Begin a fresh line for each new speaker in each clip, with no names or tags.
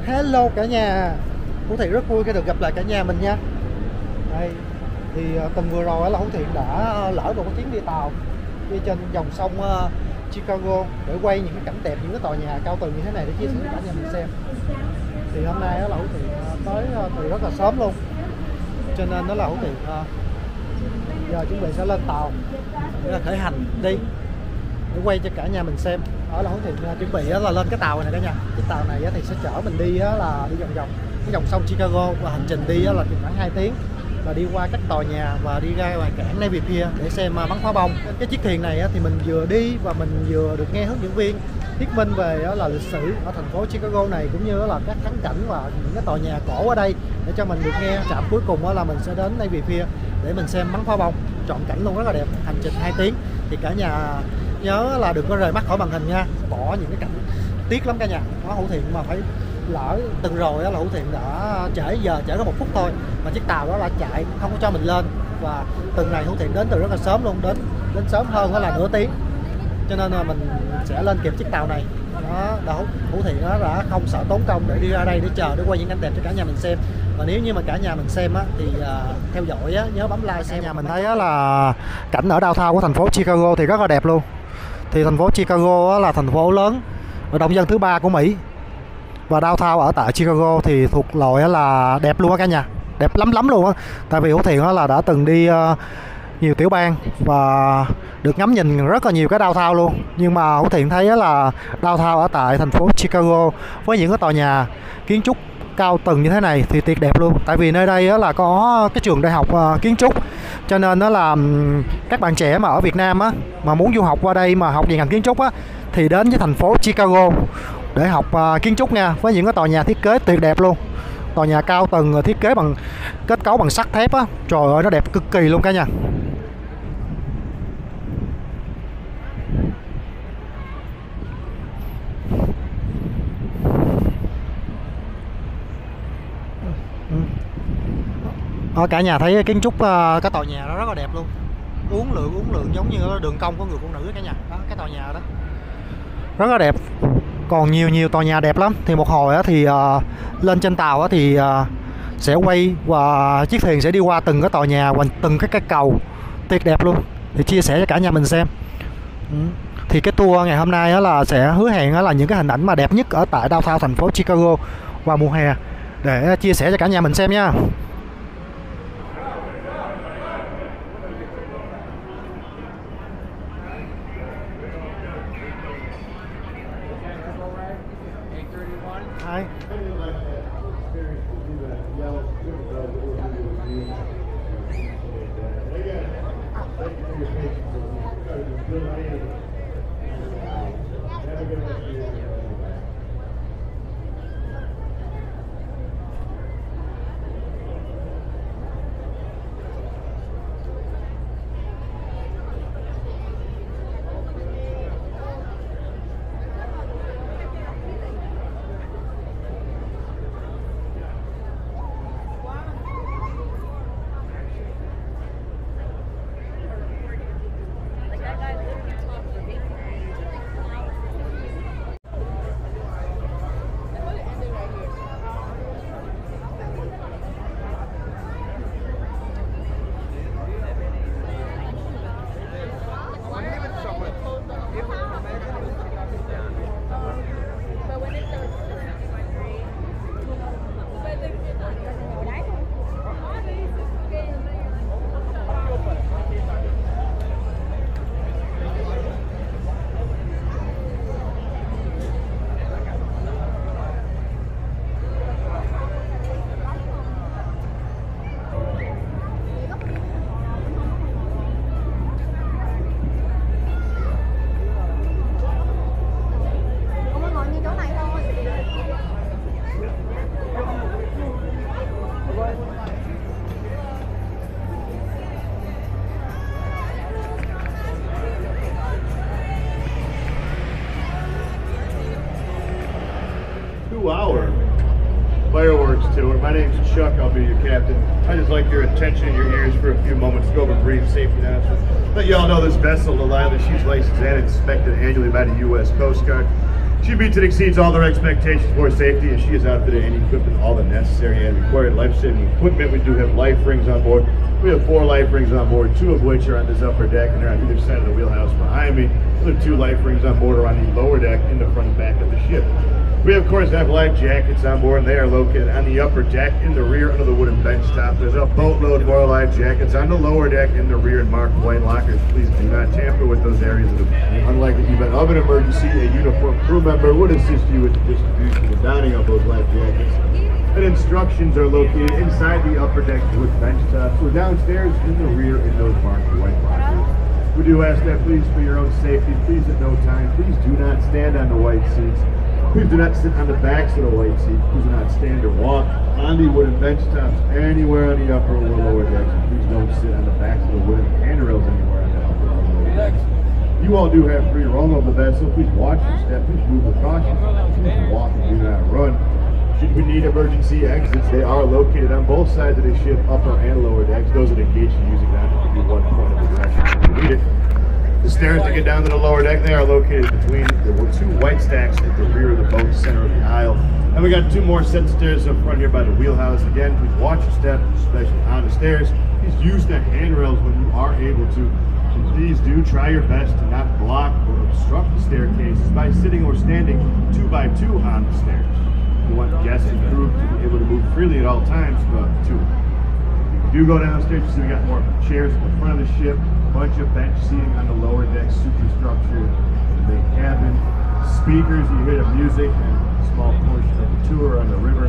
Hello cả nhà, Hữu Thiện rất vui khi được gặp lại cả nhà mình nha. Đây, thì tuần vừa rồi là Hữu Thiện đã lỡ một cái chuyến đi tàu đi trên dòng sông Chicago để quay những cái cảnh đẹp, những cái tòa nhà cao tầng như thế này để chia sẻ với cả nhà mình xem. Thì hôm nay là Hữu Thiện tới từ rất là sớm luôn, cho nên đó là Hữu Thiện giờ chuẩn bị sẽ lên tàu để là khởi hành đi để quay cho cả nhà mình xem. Ở là Hữu Thiện chuẩn bị là lên cái tàu này cả nhà. Cái tàu này thì sẽ chở mình đi là đi vòng cái dòng sông Chicago, và hành trình đi là khoảng 2 tiếng, và đi qua các tòa nhà và đi ra ngoài cảng Navy Pier để xem bắn pháo bông. Cái chiếc thuyền này thì mình vừa đi và mình vừa được nghe hướng dẫn viên thuyết minh về là lịch sử ở thành phố Chicago này, cũng như là các thắng cảnh và những cái tòa nhà cổ ở đây, để cho mình được nghe. Trạm cuối cùng là mình sẽ đến Navy Pier để mình xem bắn pháo bông trọn cảnh luôn, rất là đẹp. Hành trình 2 tiếng thì cả nhà nhớ là đừng có rời mắt khỏi màn hình nha, bỏ những cái cảnh tiếc lắm cả nhà. Nó Hữu Thiện mà phải lỡ từng rồi là Hữu Thiện đã trễ giờ, trễ có 1 phút thôi mà chiếc tàu đó là chạy không có cho mình lên. Và tuần này Hữu Thiện đến từ rất là sớm luôn, đến sớm hơn đó là nửa tiếng, cho nên là mình sẽ lên kịp chiếc tàu này. Đó, Hữu Thiện nó đã không sợ tốn công để đi ra đây để chờ để quay những cảnh đẹp cho cả nhà mình xem. Và nếu như mà cả nhà mình xem thì theo dõi nhớ bấm like xem. Nhà mình thấy là cảnh ở downtown của thành phố Chicago thì rất là đẹp luôn. Thì thành phố Chicago là thành phố lớn và đông dân thứ 3 của Mỹ, và downtown ở tại Chicago thì thuộc loại là đẹp luôn á cả nhà, đẹp lắm lắm luôn á. Tại vì Hữu Thiện là đã từng đi nhiều tiểu bang và được ngắm nhìn rất là nhiều cái downtown luôn, nhưng mà Hữu Thiện thấy là downtown ở tại thành phố Chicago với những cái tòa nhà kiến trúc cao tầng như thế này thì tuyệt đẹp luôn. Tại vì nơi đây là có cái trường đại học kiến trúc, cho nên đó là các bạn trẻ mà ở Việt Nam mà muốn du học qua đây mà học về ngành kiến trúc thì đến với thành phố Chicago để học kiến trúc nha, với những cái tòa nhà thiết kế tuyệt đẹp luôn. Tòa nhà cao tầng thiết kế bằng kết cấu bằng sắt thép trời ơi nó đẹp cực kỳ luôn cả nhà. Cả nhà thấy kiến trúc cái tòa nhà đó rất là đẹp luôn, uốn lượn giống như đường cong của người phụ nữ cả nhà. Đó, cái tòa nhà đó rất là đẹp, còn nhiều tòa nhà đẹp lắm. Thì một hồi thì lên trên tàu thì sẽ quay và chiếc thuyền sẽ đi qua từng cái tòa nhà và từng cái cầu tuyệt đẹp luôn để chia sẻ cho cả nhà mình xem. Thì cái tour ngày hôm nay là sẽ hứa hẹn là những cái hình ảnh mà đẹp nhất ở tại downtown thành phố Chicago vào mùa hè để chia sẻ cho cả nhà mình xem nha.
Our fireworks tour. My name's Chuck. I'll be your captain. I just like your attention and your ears for a few moments to go over brief safety announcements. Let you all know this vessel, Delilah, she's licensed and inspected annually by the U.S. Coast Guard. She meets and exceeds all their expectations for safety, and she is outfitted and equipped with all the necessary and required life-saving equipment. We do have life rings on board. We have 4 life rings on board, 2 of which are on this upper deck, and they're on either side of the wheelhouse behind me. The other 2 life rings on board are on the lower deck in the front and back of the ship. We, of course, have life jackets on board, and they are located on the upper deck in the rear under the wooden bench top. There's a boatload more life jackets on the lower deck in the rear and marked white lockers. Please do not tamper with those areas. Unlike the event of an emergency, a uniformed crew member would assist you with the distribution and donning of those life jackets. And instructions are located inside the upper deck wood bench tops or downstairs in the rear in those marked white lockers. We do ask that please, for your own safety, please at no time, please do not stand on the white seats. Please do not sit on the backs of the white seats. Please do not stand or walk on the wooden bench tops anywhere on the upper or lower decks. Please don't sit on the backs of the wooden handrails anywhere on the upper or lower decks. You all do have free roam of the bed, so please watch your step. Please move with caution. Please walk and do not run. Should we need emergency exits, they are located on both sides of the ship, upper and lower decks. Those are the gates you're using now to give you one point of the direction if you need it. The stairs to get down to the lower deck, they are located between the 2 white stacks at the rear of the boat, center of the aisle. And we got 2 more sets of stairs up front here by the wheelhouse. Again, please watch your step, especially on the stairs. Please use the handrails when you are able to. And please do try your best to not block or obstruct the staircases by sitting or standing 2 by 2 on the stairs. We want guests and crew to be able to move freely at all times throughout the tour. If you do go downstairs, you see we got more chairs at the front of the ship. Bunch of bench seating on the lower deck, superstructure, the main cabin, speakers, you hear the music, and a small portion of the tour on the river.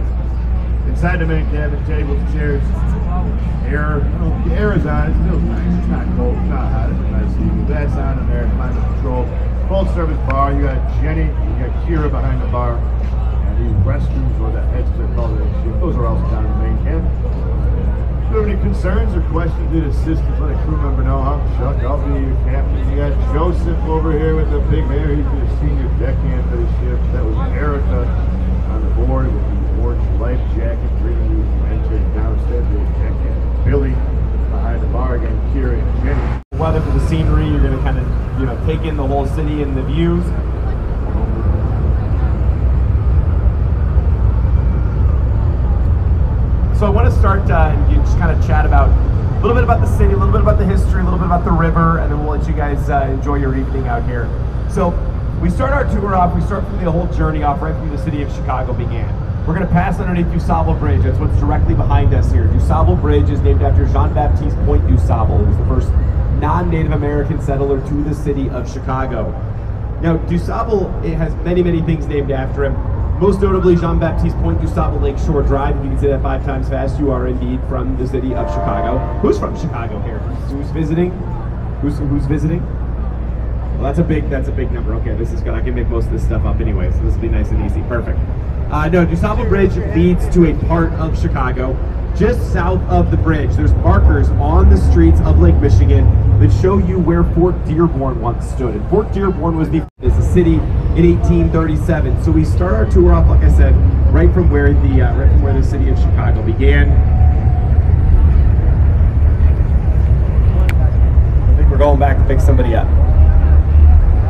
Inside the main cabin, tables, chairs, air. The air is on, it feels nice, it's not cold, it's not hot, it's a nice evening. That's on in there, climate control. Full service bar, you got Jenny, you got Kira behind the bar, and these restrooms, or that heads they're called, those are also down in the main cabin. If you have any concerns or questions to assist, let a crew member know. I'm Chuck, I'll be your captain. You got Joseph over here with the big hair. He's the senior deckhand for the ship. That was Erica on the board with the orange life jacket, bringing you entering downstairs with the deckhand. Billy behind the bar again, Kira and Jenny.
Weather for the scenery, you're going to kind of, take in the whole city and the views. So I want to start and just kind of chat about a little bit about the city, a little bit about the history, a little bit about the river, and then we'll let you guys enjoy your evening out here. So we start our tour off, we start from the whole journey off right from the city of Chicago began. We're going to pass underneath DuSable Bridge. That's what's directly behind us here. DuSable Bridge is named after Jean-Baptiste Point DuSable. He was the first non-Native American settler to the city of Chicago. Now, DuSable, it has many, many things named after him. Most notably, Jean-Baptiste Point DuSable Lakeshore Drive. If you can say that 5 times fast, you are indeed from the city of Chicago. Who's from Chicago here? Who's visiting? Who's visiting? Well, that's a big number. Okay, this is good. I can make most of this stuff up anyway, so this will be nice and easy. Perfect. No, DuSable Bridge leads to a part of Chicago. Just south of the bridge, there's markers on the streets of Lake Michigan that show you where Fort Dearborn once stood. And Fort Dearborn was a city in 1837. So we start our tour off, like I said, right from where the city of Chicago began. I think we're going back to pick somebody up.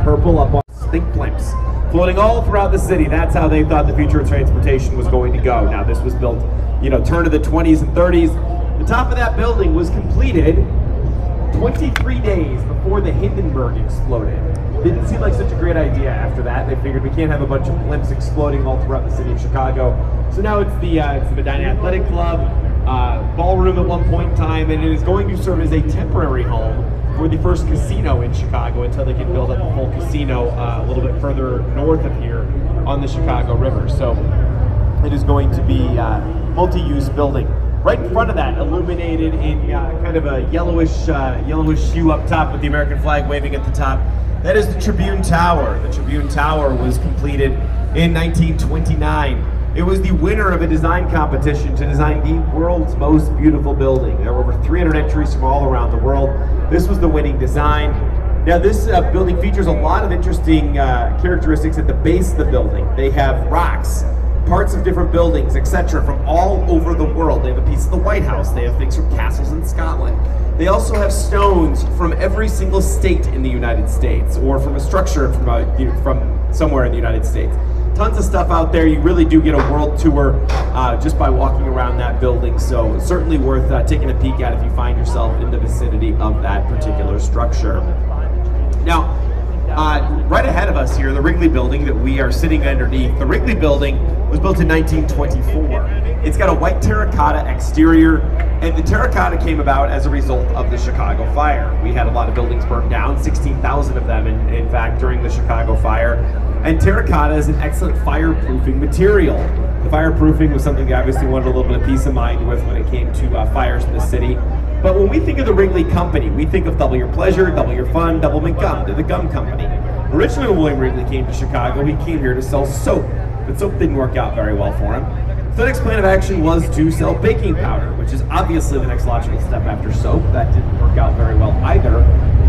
Purple up on stink flames, floating all throughout the city. That's how they thought the future of transportation was going to go. Now this was built, turn of the 20s and 30s. The top of that building was completed 23 days before the Hindenburg exploded. Didn't seem like such a great idea after that. They figured we can't have a bunch of blimps exploding all throughout the city of Chicago. So now it's the Medina Athletic Club, ballroom at one point in time, and it is going to serve as a temporary home for the first casino in Chicago until they can build up a full casino a little bit further north of here on the Chicago River. So it is going to be multi-use building. Right in front of that, illuminated in kind of a yellowish hue up top with the American flag waving at the top, that is the Tribune Tower. The Tribune Tower was completed in 1929. It was the winner of a design competition to design the world's most beautiful building. There were over 300 entries from all around the world. This was the winning design. Now this building features a lot of interesting characteristics at the base of the building. They have rocks parts of different buildings, etc., from all over the world. They have a piece of the White House. They have things from castles in Scotland. They also have stones from every single state in the United States, or from a structure from somewhere in the United States. Tons of stuff out there. You really do get a world tour just by walking around that building, so certainly worth taking a peek at if you find yourself in the vicinity of that particular structure. Now, right ahead of us here, the Wrigley Building that we are sitting underneath. The Wrigley Building was built in 1924. It's got a white terracotta exterior, and the terracotta came about as a result of the Chicago fire. We had a lot of buildings burned down, 16,000 of them in fact during the Chicago fire. And terracotta is an excellent fireproofing material. The fireproofing was something that obviously wanted a little bit of peace of mind with when it came to fires in the city. But when we think of the Wrigley Company, we think of double your pleasure, double your fun, double mint gum. They're the gum company. Originally when William Wrigley came to Chicago, he came here to sell soap, but soap didn't work out very well for him. So the next plan of action was to sell baking powder, which is obviously the next logical step after soap. That didn't work out very well either.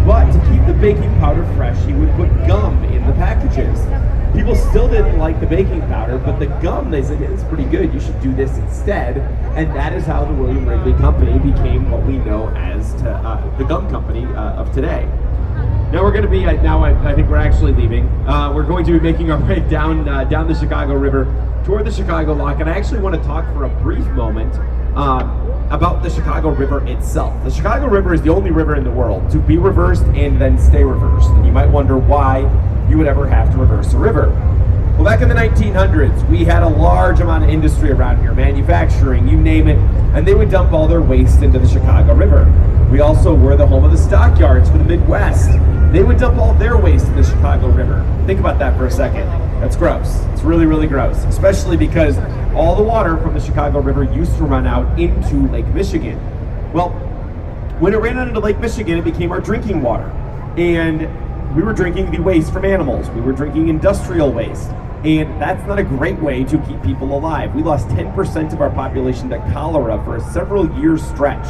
But to keep the baking powder fresh, he would put gum in the packages. People still didn't like the baking powder, but the gum, they said, it's pretty good, you should do this instead. And that is how the William Wrigley Company became what we know as the gum company of today. Now we're going to be, I think we're actually leaving. We're going to be making our way down the Chicago River toward the Chicago Lock, and I actually want to talk for a brief moment about the Chicago River itself. The Chicago River is the only river in the world to be reversed and then stay reversed. And you might wonder why you would ever have to reverse a river. Well, back in the 1900s, we had a large amount of industry around here, manufacturing, you name it, and they would dump all their waste into the Chicago River. We also were the home of the stockyards for the Midwest. They would dump all their waste in the Chicago River. Think about that for a second. That's gross. It's really, really gross, especially because all the water from the Chicago River used to run out into Lake Michigan. Well, when it ran out into Lake Michigan, it became our drinking water. And we were drinking the waste from animals. We were drinking industrial waste. And that's not a great way to keep people alive. We lost 10% of our population to cholera for a several year stretch.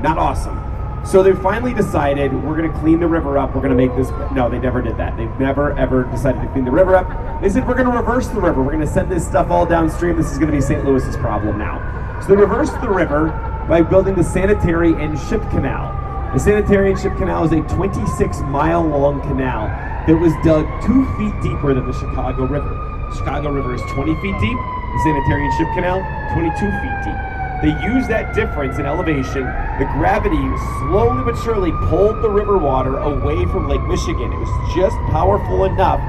Not awesome. So they finally decided, we're going to clean the river up, we're going to make this, no, they never did that. They've never ever decided to clean the river up. They said, we're going to reverse the river, we're going to send this stuff all downstream, this is going to be St. Louis's problem now. So they reversed the river by building the Sanitary and Ship Canal. The Sanitary and Ship Canal is a 26-mile-long canal that was dug 2 feet deeper than the Chicago River. The Chicago River is 20 feet deep, the Sanitary and Ship Canal, 22 feet deep. They used that difference in elevation. The gravity slowly but surely pulled the river water away from Lake Michigan. It was just powerful enough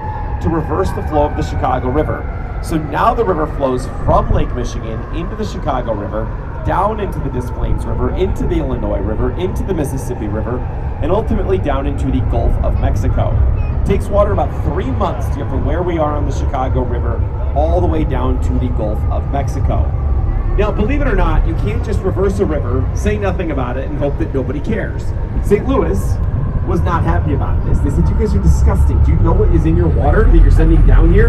to reverse the flow of the Chicago River. So now the river flows from Lake Michigan into the Chicago River, down into the Des Plaines River, into the Illinois River, into the Mississippi River, and ultimately down into the Gulf of Mexico. It takes water about 3 months to get from where we are on the Chicago River all the way down to the Gulf of Mexico. Now, believe it or not, you can't just reverse a river, say nothing about it, and hope that nobody cares. St. Louis was not happy about this. They said, you guys are disgusting. Do you know what is in your water that you're sending down here?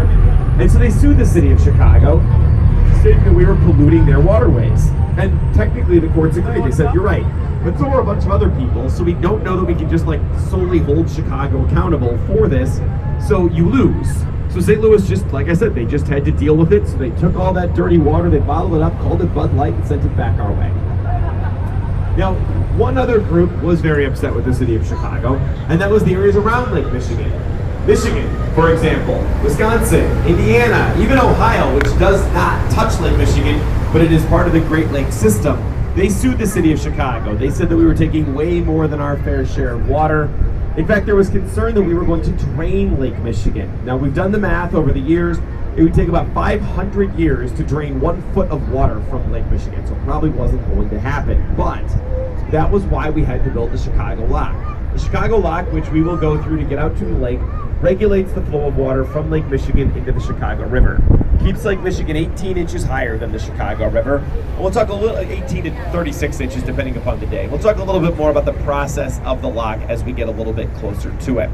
And so they sued the city of Chicago, stating that we were polluting their waterways. And technically the courts agreed. They said, you're right. But so are a bunch of other people, so we don't know that we can just solely hold Chicago accountable for this, so you lose. So St. Louis just, like I said, they just had to deal with it, so they took all that dirty water, they bottled it up, called it Bud Light, and sent it back our way. Now, one other group was very upset with the city of Chicago, and that was the areas around Lake Michigan. Michigan, for example, Wisconsin, Indiana, even Ohio, which does not touch Lake Michigan, but it is part of the Great Lakes system. They sued the city of Chicago. They said that we were taking way more than our fair share of water. In fact, there was concern that we were going to drain Lake Michigan. Now, we've done the math over the years. It would take about 500 years to drain 1 foot of water from Lake Michigan, so it probably wasn't going to happen. But that was why we had to build the Chicago Lock. The Chicago Lock, which we will go through to get out to the lake, regulates the flow of water from Lake Michigan into the Chicago River. Keeps Lake Michigan 18 inches higher than the Chicago River. And we'll talk a little, 18 to 36 inches depending upon the day. We'll talk a little bit more about the process of the lock as we get a little bit closer to it.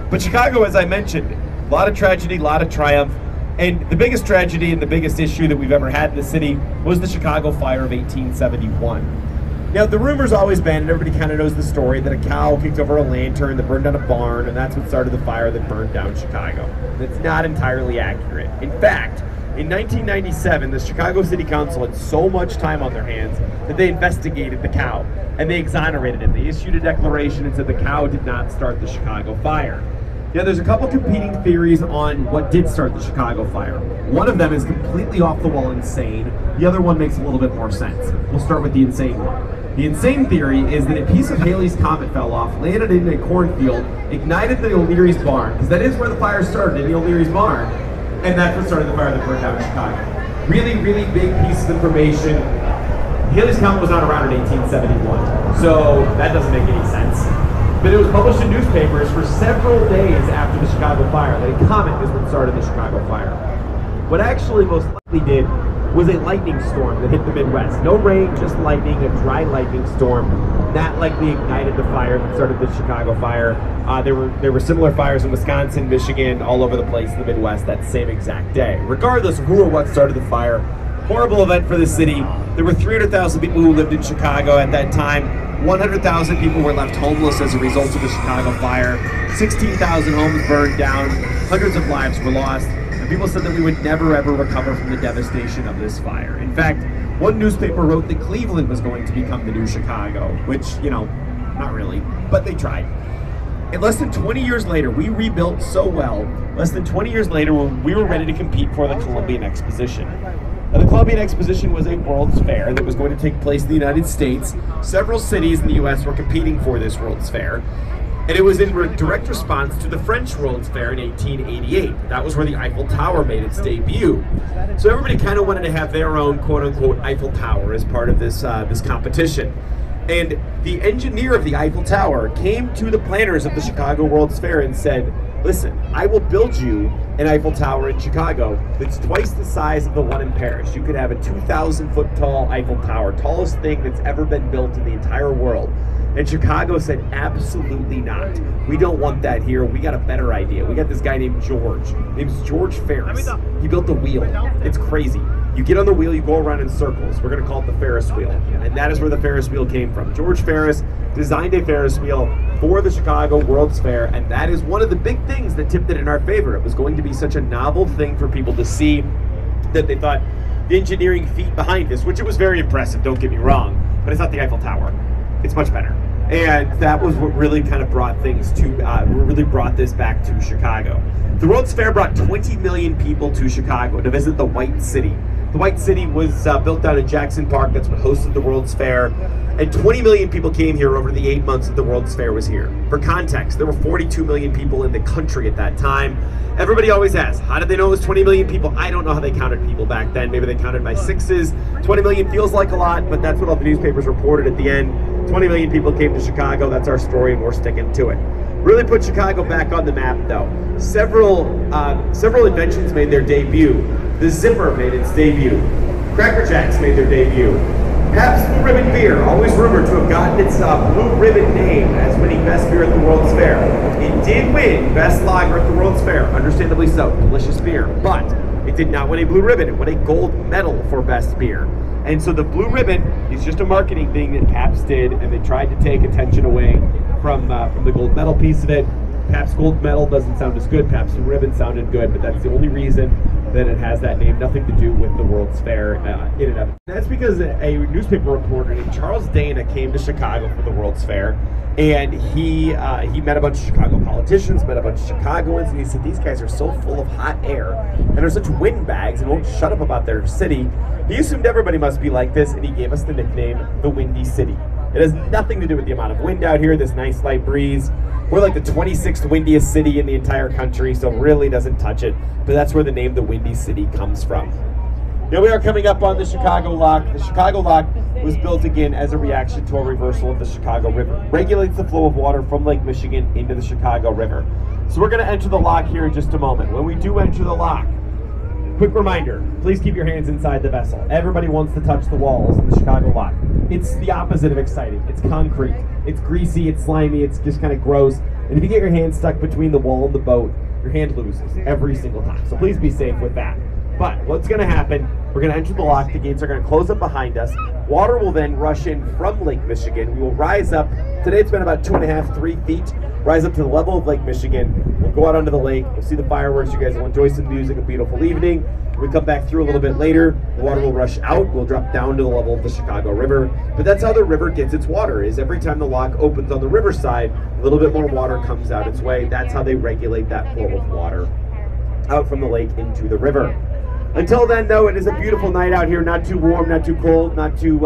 But Chicago, as I mentioned, a lot of tragedy, a lot of triumph. And the biggest tragedy and the biggest issue that we've ever had in the city was the Chicago Fire of 1871. Now, the rumor's always been, and everybody kind of knows the story, that a cow kicked over a lantern that burned down a barn, and that's what started the fire that burned down Chicago. That's not entirely accurate. In fact, In 1997, the Chicago City Council had so much time on their hands that they investigated the cow, and they exonerated him. They issued a declaration and said the cow did not start the Chicago fire. Yeah, there's a couple competing theories on what did start the Chicago fire. One of them is completely off the wall insane. The other one makes a little bit more sense. We'll start with the insane one. The insane theory is that a piece of Halley's Comet fell off, landed in a cornfield, ignited the O'Leary's barn, because that is where the fire started, in the O'Leary's barn, and that's what started the fire that burned down Chicago. Really, really big piece of information. Halley's Comet was not around in 1871, so that doesn't make any sense. But it was published in newspapers for several days after the Chicago fire. The comet is what started the Chicago fire. What actually most likely did was a lightning storm that hit the Midwest. No rain, just lightning, a dry lightning storm. That likely ignited the fire that started the Chicago fire. There were similar fires in Wisconsin, Michigan, all over the place in the Midwest that same exact day. Regardless of who or what started the fire, horrible event for the city. There were 300,000 people who lived in Chicago at that time. 100,000 people were left homeless as a result of the Chicago fire. 16,000 homes burned down. Hundreds of lives were lost. And people said that we would never ever recover from the devastation of this fire. In fact, one newspaper wrote that Cleveland was going to become the new Chicago, which, you know, not really, but they tried. And less than 20 years later, we rebuilt so well. Less than 20 years later, we were ready to compete for the Columbian Exposition. Now, the Columbian Exposition was a World's Fair that was going to take place in the United States. Several cities in the U.S. were competing for this World's Fair. And it was in direct response to the French World's Fair in 1888. That was where the Eiffel Tower made its debut. So everybody kind of wanted to have their own quote-unquote Eiffel Tower as part of this, this competition. And the engineer of the Eiffel Tower came to the planners of the Chicago World's Fair and said, listen, I will build you an Eiffel Tower in Chicago that's twice the size of the one in Paris. You could have a 2,000-foot tall Eiffel Tower, tallest thing that's ever been built in the entire world. And Chicago said, absolutely not. We don't want that here. We got a better idea. We got this guy named George. His name's George Ferris. He built the wheel. It's crazy. You get on the wheel, you go around in circles. We're going to call it the Ferris wheel. And that is where the Ferris wheel came from. George Ferris designed a Ferris wheel for the Chicago World's Fair, and that is one of the big things that tipped it in our favor. It was going to be such a novel thing for people to see that they thought the engineering feat behind this, which it was very impressive, don't get me wrong, but it's not the Eiffel Tower. It's much better. And that was what really kind of brought things to, really brought this back to Chicago. The World's Fair brought 20 million people to Chicago to visit the White City. The White City was built down in Jackson Park. That's what hosted the World's Fair. And 20 million people came here over the 8 months that the World's Fair was here. For context, there were 42 million people in the country at that time. Everybody always asks, how did they know it was 20 million people? I don't know how they counted people back then. Maybe they counted by sixes. 20 million feels like a lot, but that's what all the newspapers reported at the end. 20 million people came to Chicago. That's our story, and we're sticking to it. Really put Chicago back on the map, though. Several inventions made their debut. The zipper made its debut. Cracker Jacks made their debut. Pabst Blue Ribbon beer, always rumored to have gotten its Blue Ribbon name as winning best beer at the World's Fair. It did win best lager at the World's Fair, understandably so, delicious beer, but it did not win a Blue Ribbon. It won a gold medal for best beer. And so the Blue Ribbon is just a marketing thing that Pabst did, and they tried to take attention away from the gold medal piece of it. Pabst Gold Medal doesn't sound as good. Pabst Blue Ribbon sounded good, but that's the only reason that it has that name. Nothing to do with the World's Fair in and of it. That's because a newspaper reporter named Charles Dana came to Chicago for the World's Fair, and he met a bunch of Chicago politicians, met a bunch of Chicagoans, and he said, these guys are so full of hot air, and they're such windbags and won't shut up about their city. He assumed everybody must be like this, and he gave us the nickname, the Windy City. It has nothing to do with the amount of wind out here, this nice light breeze. We're like the 26th windiest city in the entire country, so really doesn't touch it. But that's where the name the Windy City comes from. Here we are coming up on the Chicago Lock. The Chicago Lock was built again as a reaction to a reversal of the Chicago River. Regulates the flow of water from Lake Michigan into the Chicago River. So we're going to enter the lock here in just a moment. When we do enter the lock, quick reminder, please keep your hands inside the vessel. Everybody wants to touch the walls in the Chicago Lock. It's the opposite of exciting. It's concrete. It's greasy, it's slimy, it's just kind of gross. And if you get your hand stuck between the wall and the boat, your hand loses every single time. So please be safe with that. But what's going to happen, we're going to enter the lock, the gates are going to close up behind us. Water will then rush in from Lake Michigan. We will rise up. Today it's been about 2.5, 3 feet. Rise up to the level of Lake Michigan. We'll go out onto the lake. We'll see the fireworks. You guys will enjoy some music, a beautiful evening. When we come back through a little bit later, the water will rush out, we'll drop down to the level of the Chicago River. But that's how the river gets its water, is every time the lock opens on the riverside, a little bit more water comes out its way. That's how they regulate that flow of water out from the lake into the river. Until then, though, it is a beautiful night out here, not too warm, not too cold, not too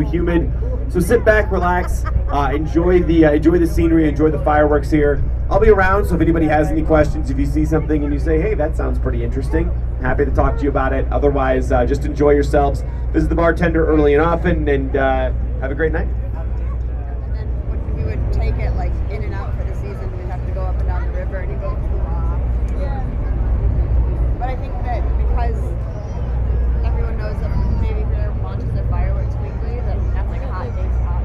humid. So sit back, relax, enjoy the scenery, enjoy the fireworks here. I'll be around, so if anybody has any questions, if you see something and you say, hey, that sounds pretty interesting, I'm happy to talk to you about it. Otherwise, just enjoy yourselves. Visit the bartender early and often, and have a great night.
And then we would take it like in and out for the season. We'd have to go up and down the river and go through. But I think that because everyone knows that maybe Bear launches their fireworks weekly, that that's like a hot day's hot.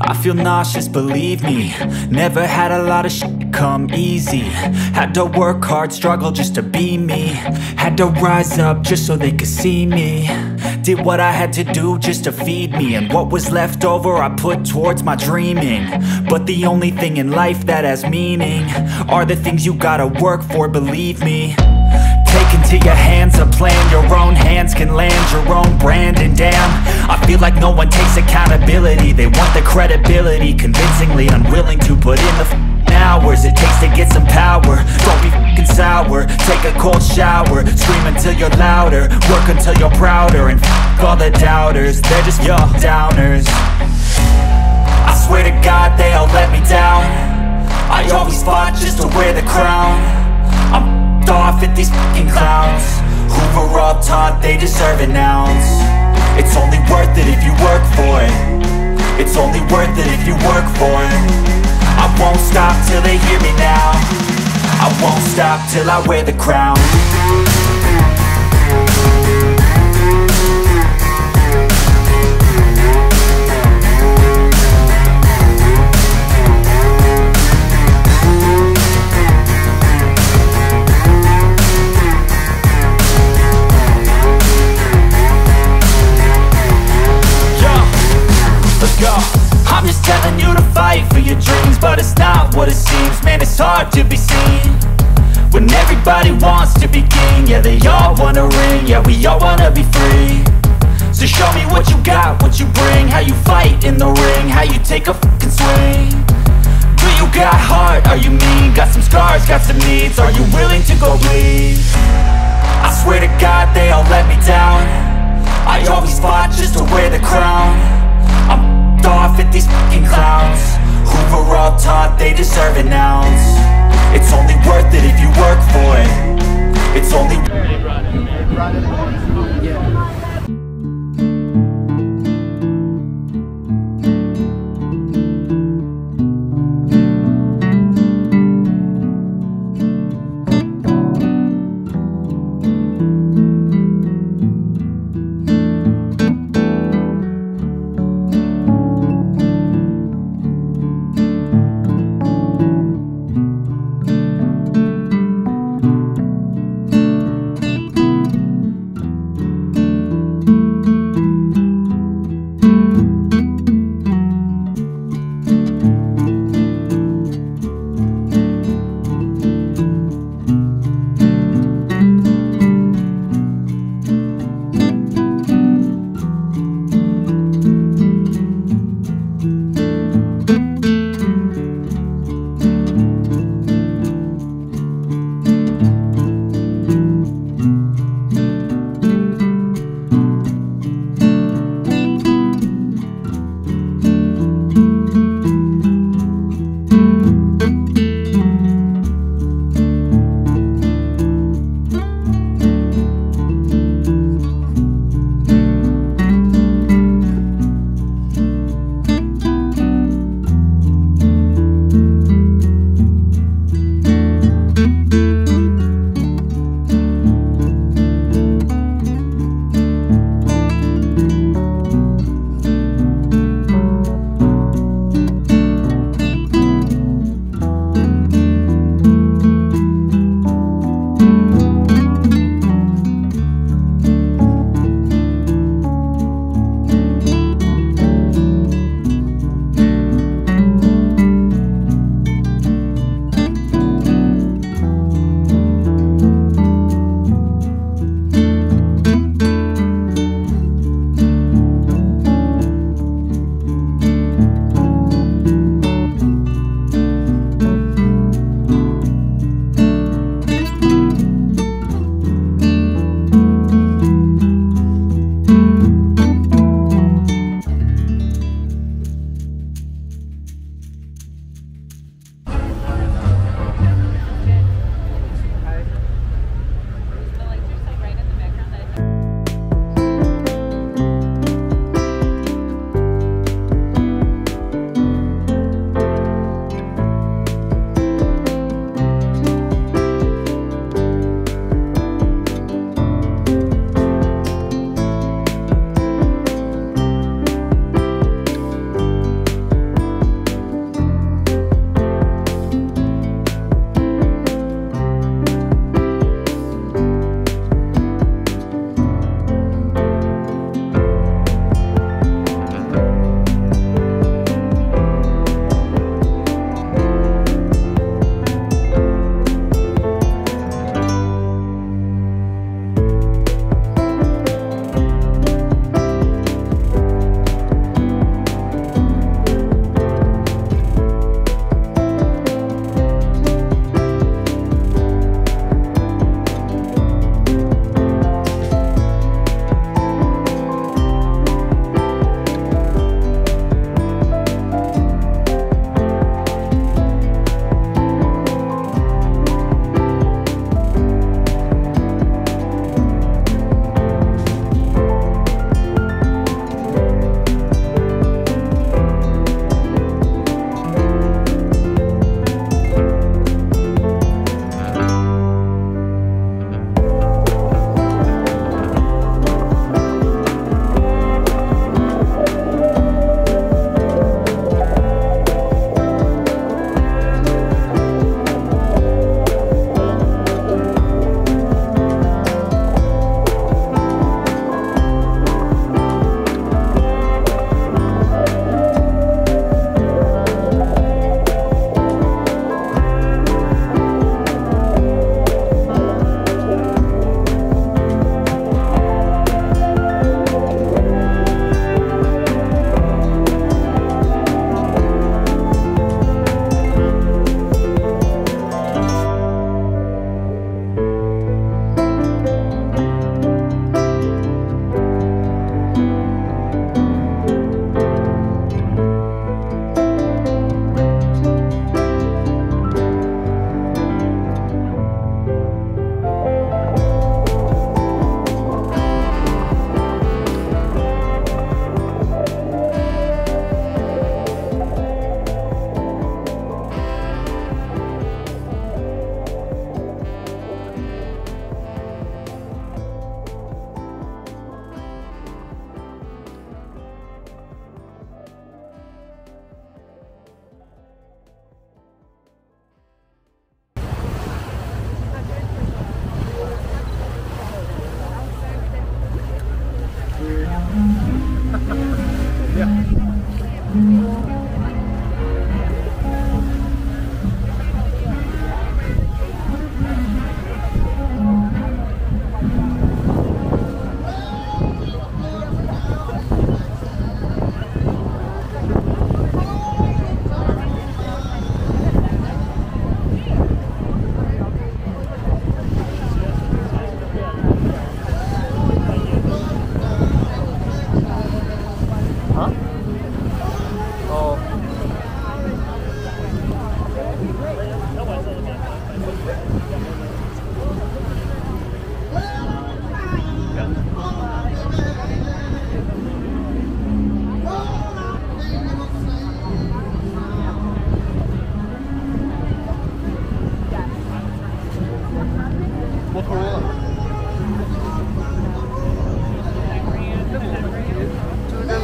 I feel nauseous, believe me. Never had a lot of shit come easy. Had to work hard, struggle just to be me. Had to rise up just so they could see me. Did what I had to do just to feed me. And what was left over I put towards my dreaming. But the only thing in life that has meaning are the things you gotta work for, believe me. Take into your hands a plan, your own hands can land your own brand. And damn, I feel like no one takes accountability. They want the credibility, convincingly unwilling to put in the hours it takes to get some power. Don't be f***ing sour, take a cold shower. Scream until you're louder, work until you're prouder. And f*** all the doubters, they're just your downers. I swear to God they all let me down. I always fought just to wear the crown. I'm off at these fucking clowns who were all taught they deserve an ounce. It's only worth it if you work for it. It's only worth it if you work for it. I won't stop till they hear me now. I won't stop till I wear the crown. I'm just telling you to fight for your dreams, but it's not what it seems. Man, it's hard to be seen when everybody wants to be king. Yeah, they all wanna ring, yeah, we all wanna be free. So show me what you got, what you bring, how you fight in the ring, how you take a fucking swing. Do you got heart, are you mean? Got some scars, got some needs, are you willing to go bleed? I swear to God they all let me down. I always fought just to wear the crown. I'm off at these fucking clowns who were all taught they deserve an ounce. It's only worth it if you work for it. It's only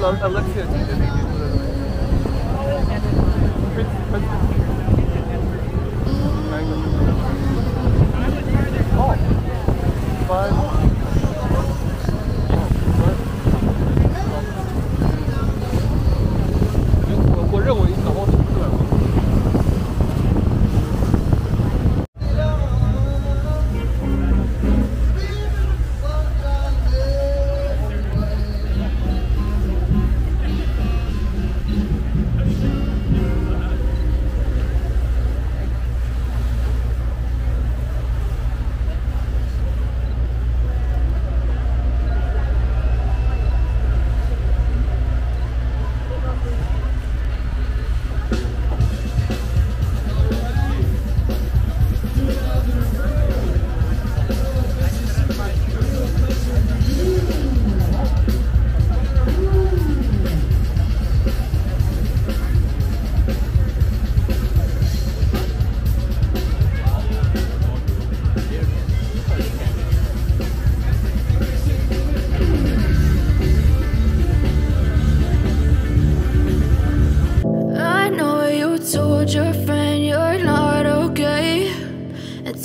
Alexia chị để mình Oh, but我认为搞不好挺对。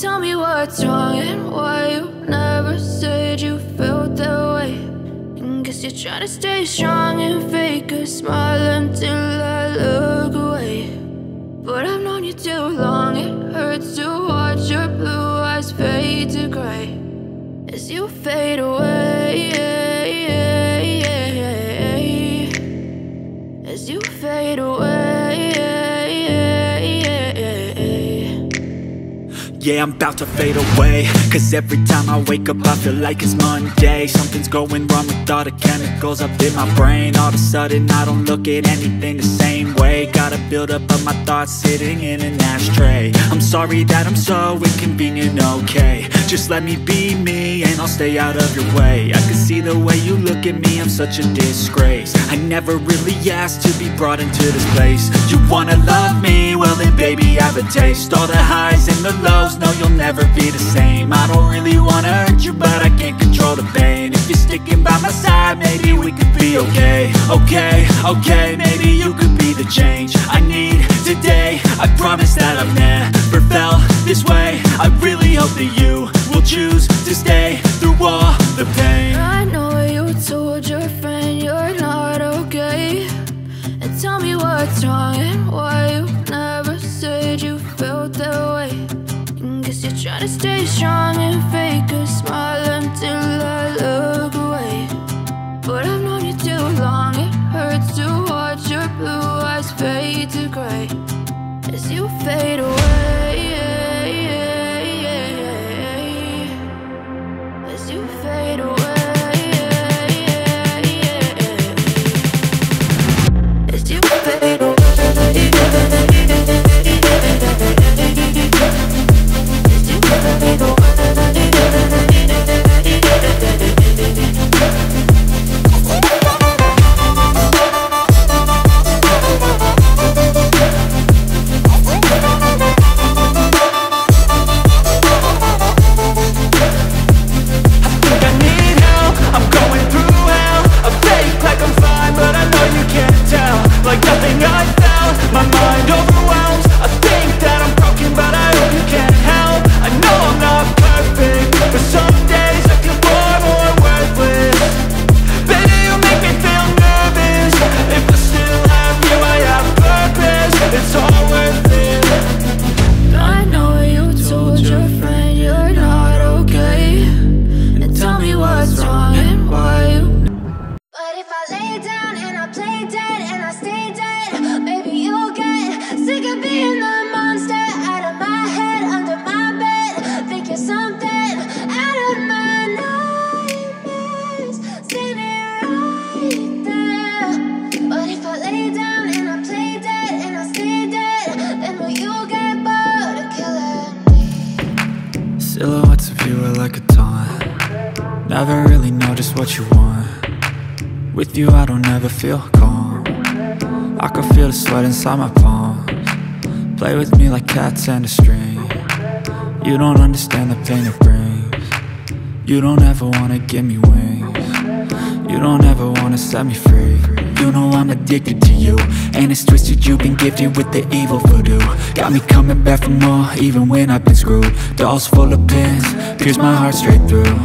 Tell me what's wrong and why you never said you felt that way. And guess you're trying to stay strong and fake a smile until I look away. But I've known you too long, it hurts to watch your blue eyes fade to gray as you fade away. As you fade away.
Yeah, I'm about to fade away, cause every time I wake up I feel like it's Monday. Something's going wrong with all the chemicals up in my brain. All of a sudden I don't look at anything the same way. Got a build up of my thoughts sitting in an ashtray. I'm sorry that I'm so inconvenient, okay. Just let me be me and I'll stay out of your way. I can see the way you look at me, I'm such a disgrace. I never really asked to be brought into this place. You wanna love me? Well then baby have a taste. All the highs and the lows, no, you'll never be the same. I don't really wanna hurt you, but I can't control the pain. If you're sticking by my side, maybe we could be okay. Okay, maybe you could be the change I need today. I promise that I've never felt this way. I really hope that you will choose to stay through all the pain.
I know you told your friend you're not okay. And tell me what's wrong and why you never said you felt that way. Guess you're trying to stay strong and fake a smile until I look away. But I've known you too long, it hurts to watch your blue eyes fade to gray as you fade away. As you fade away. As you fade away.
Silhouettes of you are like a taunt. Never really know just what you want. With you I don't ever feel calm. I can feel the sweat inside my palms. Play with me like cats and a string. You don't understand the pain it brings. You don't ever wanna give me wings. You don't ever wanna set me free. You know I'm addicted to you, and it's twisted, you've been gifted with the evil voodoo. Got me coming back for more, even when I've been screwed. Dolls full of pins, pierce my heart straight through.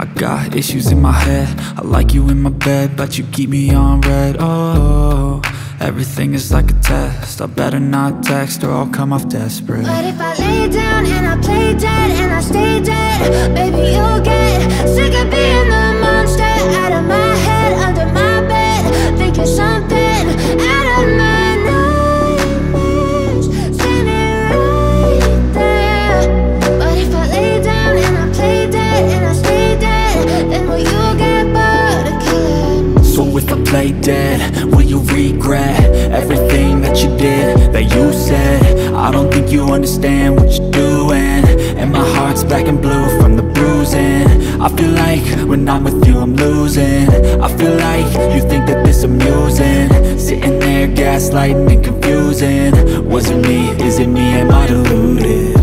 I got issues in my head, I like you in my bed, but you keep me on red. Oh, everything is like a test, I better not text or I'll come off desperate.
But if I lay down and I play dead and I stay dead, baby, you'll get sick of being the monster out of my head, under my bed, thinking something out of my nightmares, standing right there. But if I lay down and I play dead and I stay dead, then will you get bored of killing?
So if I play dead, will you regret everything that you did, that you said? I don't think you understand what you're doing, and my heart's black and blue from the bruising. I feel like when I'm with you I'm losing. I feel like you think that this amusing, sitting there gaslighting and confusing. Was it me? Is it me? Am I deluded?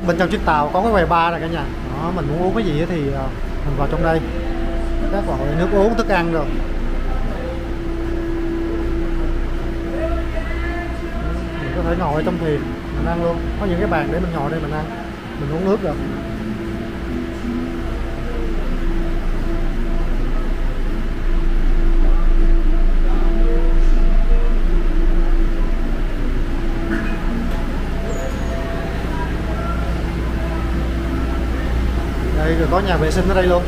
Bên trong chiếc tàu có cái quầy bar này cả nhà. Đó, mình muốn uống cái gì thì mình vào trong đây. Các loại nước uống, thức ăn rồi. Mình có thể ngồi trong thuyền mình ăn luôn. Có những cái bàn để mình ngồi đây mình ăn. Mình uống nước rồi. Đây rồi có nhà vệ sinh ở đây luôn.